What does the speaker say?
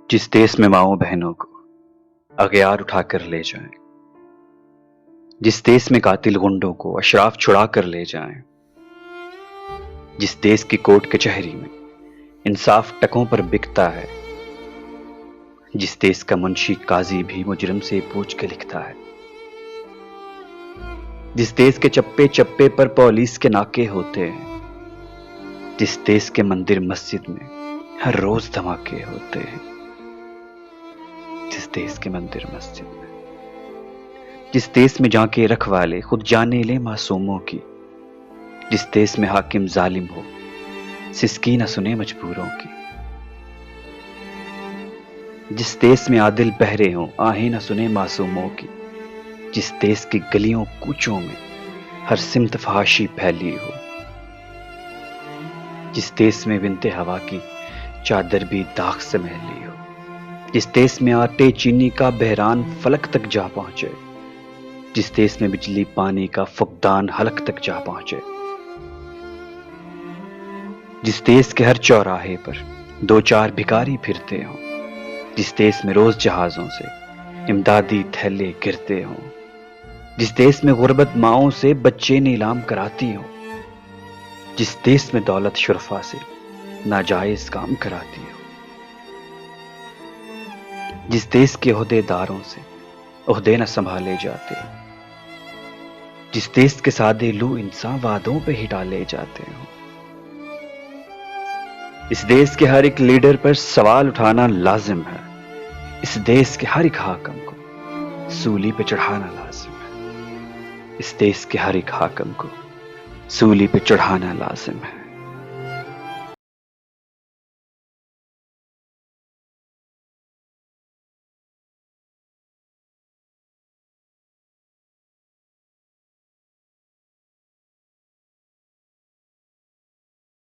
जिस देश में माओ बहनों को अगयार उठा कर ले जाएं, जिस देश में कातिल गुंडों को अशराफ छुड़ा कर ले जाएं, जिस देश की कोर्ट कचहरी में इंसाफ टकों पर बिकता है, जिस देश का मुंशी काजी भी मुजरिम से पूछ के लिखता है, जिस देश के चप्पे चप्पे पर पुलिस के नाके होते हैं, जिस देश के मंदिर मस्जिद में हर रोज धमाके होते हैं, जिस देश के मंदिर मस्जिद में, जिस देश में जाके रखवाले खुद जाने ले मासूमों की, जिस देश में हाकिम जालिम हो सिसकी न सुने मजबूरों की, जिस देश में आदिल बहरे हों आहें न सुने मासूमों की, जिस देश की गलियों कूचों में हर सिमत फहाशी फैली हो, जिस देश में बिनते हवा की चादर भी दाग से मैली हो, जिस देश में आटे चीनी का बहरान फलक तक जा पहुंचे, जिस देश में बिजली पानी का फुकदान हलक तक जा पहुंचे, जिस देश के हर चौराहे पर दो चार भिखारी फिरते हों, जिस देश में रोज जहाजों से इमदादी थैले गिरते हों, जिस देश में गुर्बत माओं से बच्चे नीलाम कराती हों, जिस देश में दौलत शुरफा से नाजायज काम कराती हो, जिस देश के ओहदेदारों से ओहदे न संभाले जाते, जिस देश के सादे लू इंसान वादों पे ही डाले जाते हो, इस देश के हर एक लीडर पर सवाल उठाना लाजिम है, इस देश के हर एक हाकिम को सूली पे चढ़ाना लाजिम है, इस देश के हर एक हाकिम को सूली पे चढ़ाना लाजिम है।